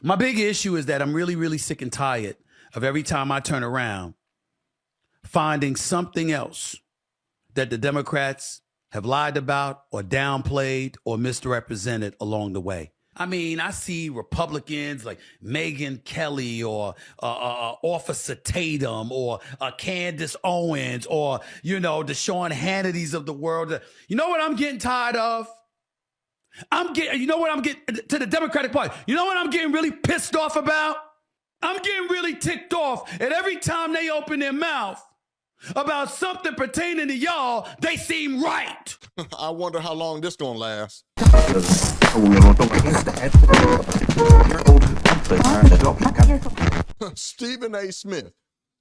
My big issue is that I'm really, really sick and tired of every time I turn around finding something else that the Democrats have lied about or downplayed or misrepresented along the way. I mean, I see Republicans like Megyn Kelly or Officer Tatum or Candace Owens or, the Sean Hannitys of the world. You know what I'm getting tired of? I'm getting to the Democratic Party. You know what I'm getting really pissed off about? I'm getting really ticked off at every time they open their mouth about something pertaining to y'all, they seem right. I wonder how long this gonna last. Stephen A. Smith,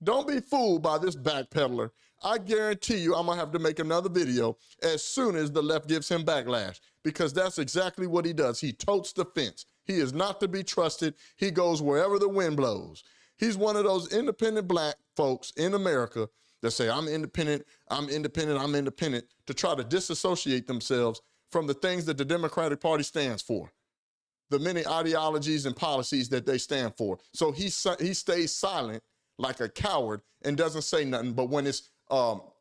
don't be fooled by this backpedaler. I guarantee you I'm gonna have to make another video as soon as the left gives him backlash, because that's exactly what he does. He totes the fence. He is not to be trusted. He goes wherever the wind blows. He's one of those independent black folks in America that say, I'm independent, to try to disassociate themselves from the things that the Democratic Party stands for, the many ideologies and policies that they stand for. So he stays silent like a coward and doesn't say nothing. But when it's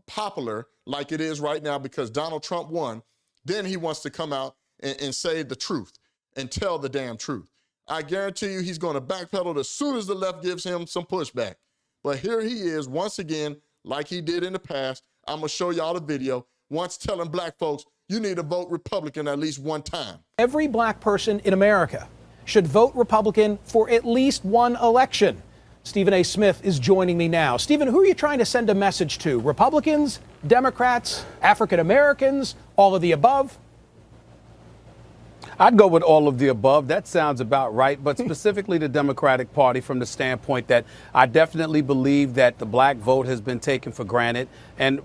popular, like it is right now because Donald Trump won, then he wants to come out and say the truth and tell the damn truth. I guarantee you he's going to backpedal as soon as the left gives him some pushback. But here he is once again, like he did in the past. I'm going to show y'all the video, once telling black folks, you need to vote Republican at least one time. Every black person in America should vote Republican for at least one election. Stephen A. Smith is joining me now. Stephen, who are you trying to send a message to? Republicans, Democrats, African Americans, all of the above? I'd go with all of the above. That sounds about right, but specifically the Democratic Party from the standpoint that I definitely believe that the black vote has been taken for granted. And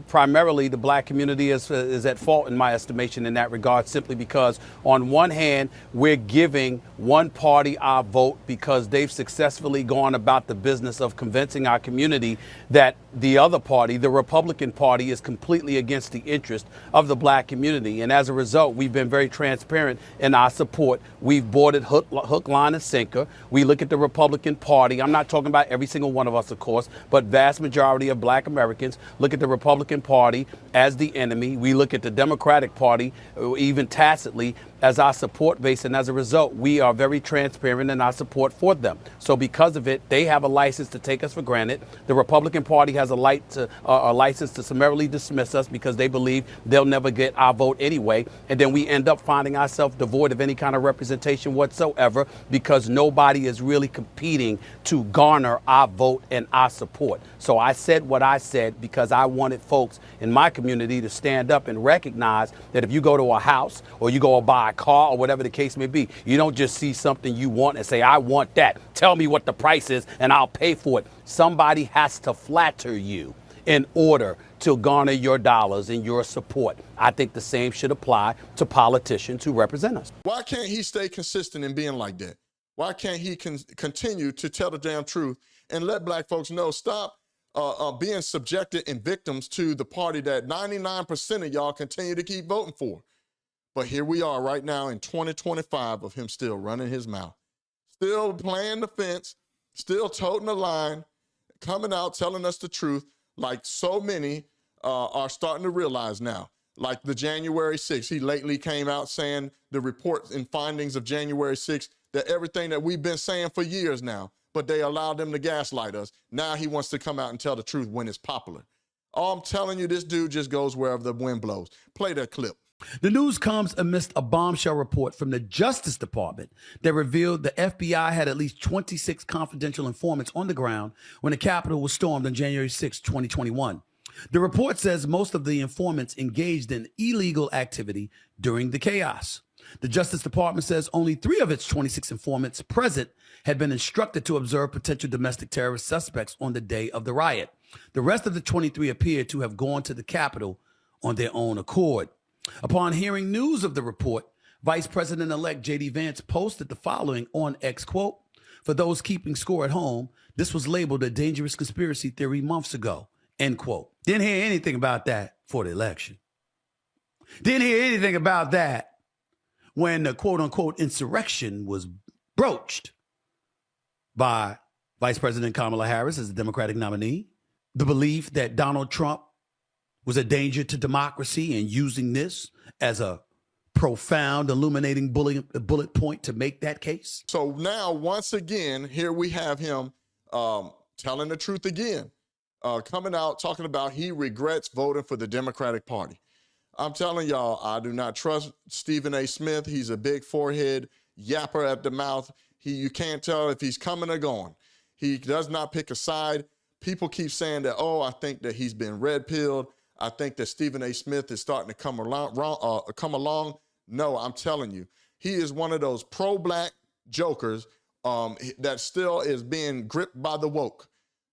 primarily the black community is at fault in my estimation in that regard, simply because on one hand, we're giving one party our vote because they've successfully gone about the business of convincing our community that the other party, the Republican Party, is completely against the interest of the black community. And as a result, we've been very transparent in our support. We've bought it hook, line, and sinker. We look at the Republican Party. I'm not talking about every single one of us, of course, but vast majority of black Americans look at the Republican Party as the enemy. We look at the Democratic Party, even tacitly, as our support base. And as a result, we are very transparent in our support for them. So because of it, they have a license to take us for granted. The Republican Party has a license to summarily dismiss us because they believe they'll never get our vote anyway. And then we end up finding ourselves devoid of any kind of representation whatsoever because nobody is really competing to garner our vote and our support. So I said what I said because I wanted folks in my community to stand up and recognize that if you go to a house or you go buy a car or whatever the case may be, you don't just see something you want and say, I want that. Tell me what the price is and I'll pay for it. Somebody has to flatter you in order to garner your dollars and your support. I think the same should apply to politicians who represent us. Why can't he stay consistent in being like that? Why can't he continue to tell the damn truth and let black folks know, stop being subjected and victims to the party that 99% of y'all continue to keep voting for? But here we are right now in 2025 of him still running his mouth, still playing the fence, still toting the line, coming out telling us the truth like so many are starting to realize now. Like the January 6th, he lately came out saying the reports and findings of January 6th, that everything that we've been saying for years now, but they allowed them to gaslight us. Now he wants to come out and tell the truth when it's popular. I'm telling you, this dude just goes wherever the wind blows. Play that clip. The news comes amidst a bombshell report from the Justice Department that revealed the FBI had at least 26 confidential informants on the ground when the Capitol was stormed on January 6, 2021. The report says most of the informants engaged in illegal activity during the chaos. The Justice Department says only 3 of its 26 informants present had been instructed to observe potential domestic terrorist suspects on the day of the riot. The rest of the 23 appear to have gone to the Capitol on their own accord. Upon hearing news of the report, Vice President-elect J.D. Vance posted the following on X, quote, "For those keeping score at home, this was labeled a dangerous conspiracy theory months ago," end quote. Didn't hear anything about that for the election. Didn't hear anything about that when the quote-unquote insurrection was broached by Vice President Kamala Harris as the Democratic nominee. The belief that Donald Trump was a danger to democracy and using this as a profound, illuminating bullet point to make that case. So now, once again, here we have him telling the truth again, coming out talking about he regrets voting for the Democratic Party. I'm telling y'all, I do not trust Stephen A. Smith. He's a big forehead, yapper at the mouth. You can't tell if he's coming or going. He does not pick a side. People keep saying that, oh, I think that he's been red-pilled. I think that Stephen A. Smith is starting to come along. No, I'm telling you, he is one of those pro-black jokers that still is being gripped by the woke.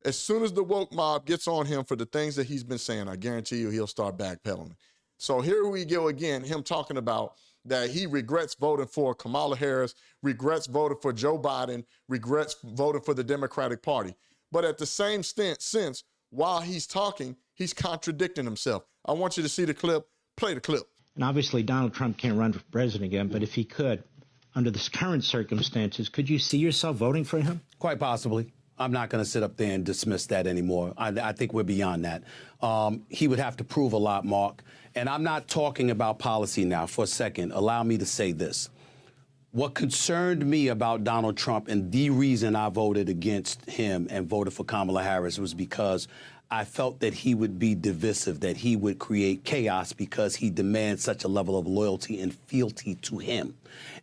As soon as the woke mob gets on him for the things that he's been saying, I guarantee you he'll start backpedaling. So here we go again, him talking about that he regrets voting for Kamala Harris, regrets voting for Joe Biden, regrets voting for the Democratic Party. But at the same sense, while he's talking, he's contradicting himself. I want you to see the clip. Play the clip. And obviously Donald Trump can't run for president again, but if he could, under the current circumstances, could you see yourself voting for him? Quite possibly. I'm not going to sit up there and dismiss that anymore. I think we're beyond that. He would have to prove a lot, Mark. And I'm not talking about policy now. For a second, allow me to say this. What concerned me about Donald Trump and the reason I voted against him and voted for Kamala Harris was because I felt that he would be divisive, that he would create chaos because he demands such a level of loyalty and fealty to him.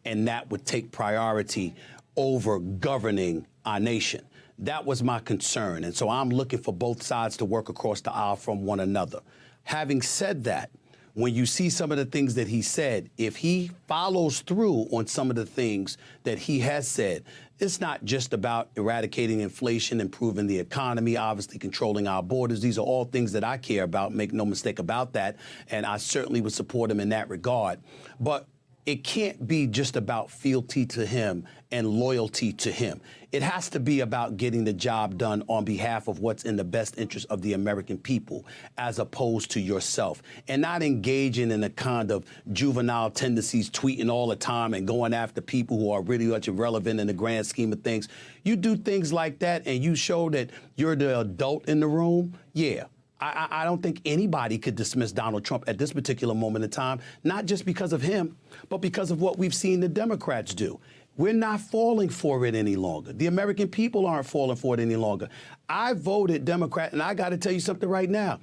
And that would take priority over governing our nation. That was my concern. And so I'm looking for both sides to work across the aisle from one another. Having said that, when you see some of the things that he said, if he follows through on some of the things that he has said, it's not just about eradicating inflation, improving the economy, obviously controlling our borders. These are all things that I care about, make no mistake about that, and I certainly would support him in that regard. But it can't be just about fealty to him and loyalty to him. It has to be about getting the job done on behalf of what's in the best interest of the American people, as opposed to yourself, and not engaging in the kind of juvenile tendencies, tweeting all the time and going after people who are really much irrelevant in the grand scheme of things. You do things like that and you show that you're the adult in the room, yeah. I don't think anybody could dismiss Donald Trump at this particular moment in time, not just because of him, but because of what we've seen the Democrats do. We're not falling for it any longer. The American people aren't falling for it any longer. I voted Democrat, and I got to tell you something right now.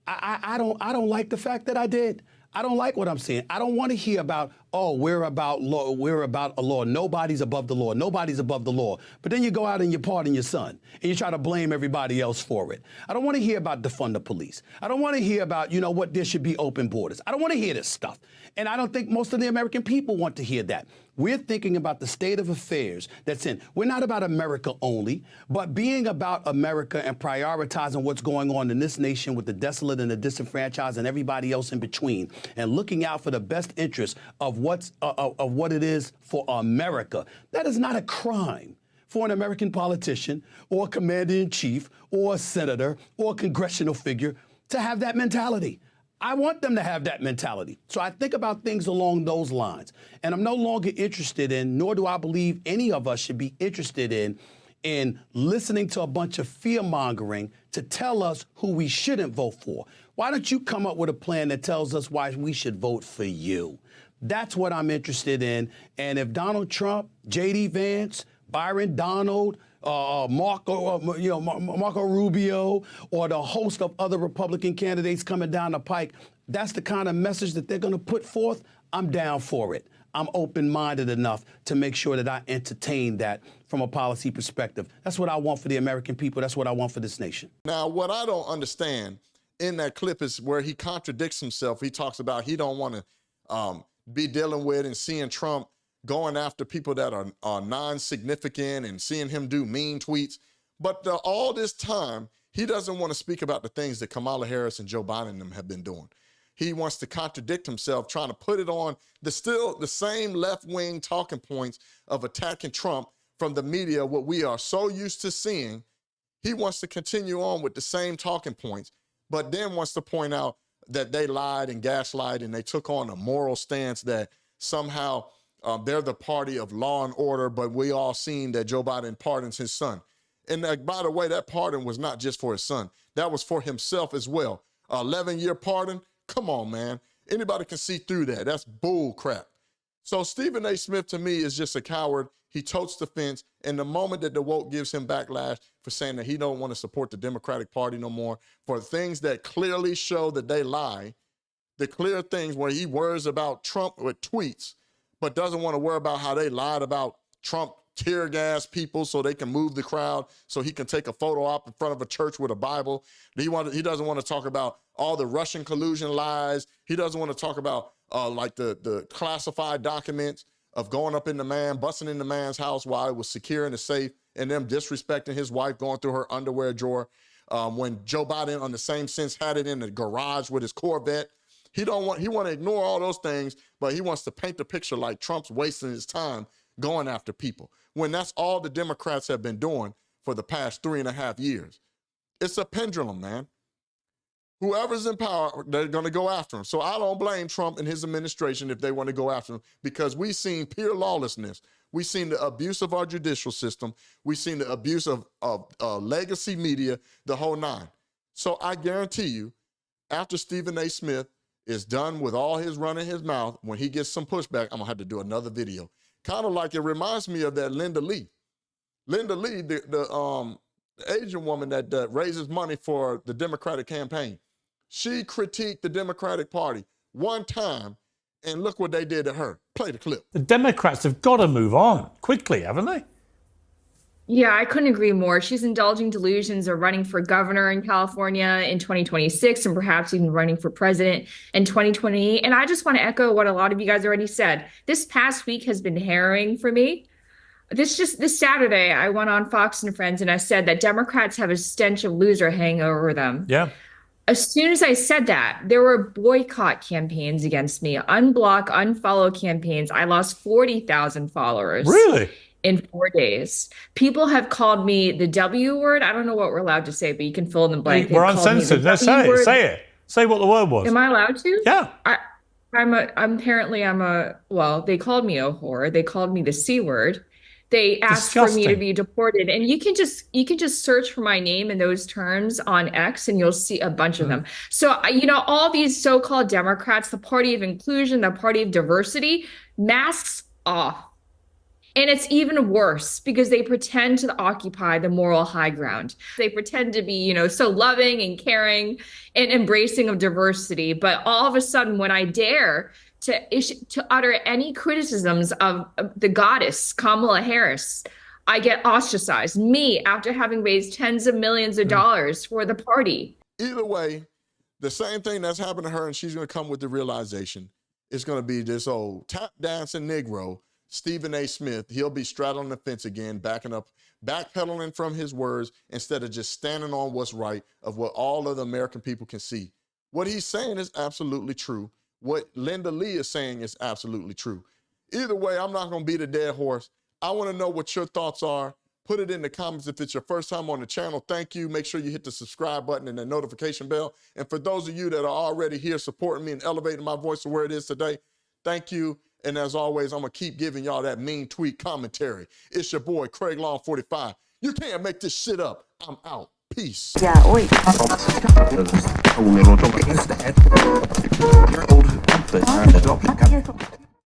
I don't like the fact that I did. I don't like what I'm seeing. I don't want to hear about, oh, we're about law. We're about a law. Nobody's above the law. Nobody's above the law. But then you go out and you pardon your son and you try to blame everybody else for it. I don't want to hear about defund the police. I don't want to hear about, you know what, there should be open borders. I don't want to hear this stuff. And I don't think most of the American people want to hear that. We're thinking about the state of affairs that's in. We're not about America only, but being about America and prioritizing what's going on in this nation with the desolate and the disenfranchised and everybody else in between, and looking out for the best interest of what it is for America. That is not a crime for an American politician or a commander-in-chief or a senator or a congressional figure to have that mentality. I want them to have that mentality. So I think about things along those lines. And I'm no longer interested in, nor do I believe any of us should be interested in listening to a bunch of fear-mongering to tell us who we shouldn't vote for. Why don't you come up with a plan that tells us why we should vote for you? That's what I'm interested in. And if Donald Trump, J.D. Vance, Byron Donald, Marco Rubio, or the host of other Republican candidates coming down the pike, that's the kind of message that they're going to put forth, I'm down for it. I'm open-minded enough to make sure that I entertain that from a policy perspective. That's what I want for the American people. That's what I want for this nation. Now, what I don't understand in that clip is where he contradicts himself. He talks about he don't want to be dealing with and seeing Trump going after people that are non-significant and seeing him do mean tweets. But all this time, he doesn't want to speak about the things that Kamala Harris and Joe Biden and them have been doing. He wants to contradict himself, trying to put it on the same left-wing talking points of attacking Trump from the media, what we are so used to seeing. He wants to continue on with the same talking points, but then wants to point out that they lied and gaslight and they took on a moral stance that somehow They're the party of law and order, but we all seen that Joe Biden pardons his son. And by the way, that pardon was not just for his son. That was for himself as well. 11-year pardon? Come on, man. Anybody can see through that. That's bull crap. So Stephen A. Smith, to me, is just a coward. He totes the fence. And the moment that the woke gives him backlash for saying that he don't want to support the Democratic Party no more, for things that clearly show that they lie, the clear things where he worries about Trump with tweets, but doesn't want to worry about how they lied about Trump tear gas people so they can move the crowd, so he can take a photo op in front of a church with a Bible. He doesn't want to talk about all the Russian collusion lies. He doesn't want to talk about like the classified documents of going up in the man, busting in the man's house while it was secure in the safe, and them disrespecting his wife, going through her underwear drawer. When Joe Biden, on the same sense, had it in the garage with his Corvette. He want to ignore all those things, but he wants to paint the picture like Trump's wasting his time going after people, when that's all the Democrats have been doing for the past 3.5 years. It's a pendulum, man. Whoever's in power, they're going to go after him. So I don't blame Trump and his administration if they want to go after him, because we've seen pure lawlessness. We've seen the abuse of our judicial system. We've seen the abuse of legacy media, the whole nine. So I guarantee you, after Stephen A. Smith is done with all his running his mouth, when he gets some pushback, I'm going to have to do another video. Kind of like, it reminds me of that Linda Lee. Linda Lee, the Asian woman that raises money for the Democratic campaign. She critiqued the Democratic Party one time, and look what they did to her. Play the clip. The Democrats have got to move on quickly, haven't they? Yeah, I couldn't agree more. She's indulging delusions of running for governor in California in 2026 and perhaps even running for president in 2028. And I just want to echo what a lot of you guys already said. This past week has been harrowing for me. This Saturday, I went on Fox and Friends and I said that Democrats have a stench of loser hanging over them. Yeah. As soon as I said that, there were boycott campaigns against me, unblock, unfollow campaigns. I lost 40,000 followers. Really? In 4 days. People have called me the W word. I don't know what we're allowed to say, but you can fill in the blank. We're uncensored. Let's say it. Say it. Say what the word was. Am I allowed to? Yeah. Well, they called me a whore. They called me the C word. They asked Disgusting. for me to be deported. And you can just search for my name in those terms on X and you'll see a bunch of them. So, all these so-called Democrats, the party of inclusion, the party of diversity, masks off. And it's even worse because they pretend to occupy the moral high ground. They pretend to be, so loving and caring and embracing of diversity. But all of a sudden, when I dare to utter any criticisms of the goddess, Kamala Harris, I get ostracized. Me, after having raised tens of millions of dollars for the party. Either way, the same thing that's happened to her, and she's going to come with the realization, it's going to be this old tap dancing Negro, Stephen A. Smith. He'll be straddling the fence again, backpedaling from his words instead of just standing on what's right, of what all of the American people can see. What he's saying is absolutely true. What Linda Lee is saying is absolutely true. Either way, I'm not going to beat a dead horse. I want to know what your thoughts are. Put it in the comments if it's your first time on the channel. Thank you. Make sure you hit the subscribe button and the notification bell. And for those of you that are already here supporting me and elevating my voice to where it is today, thank you. And as always, I'm going to keep giving y'all that mean tweet commentary. It's your boy, Craig Long 45. You can't make this shit up. I'm out. Peace. Yeah, wait. You're old.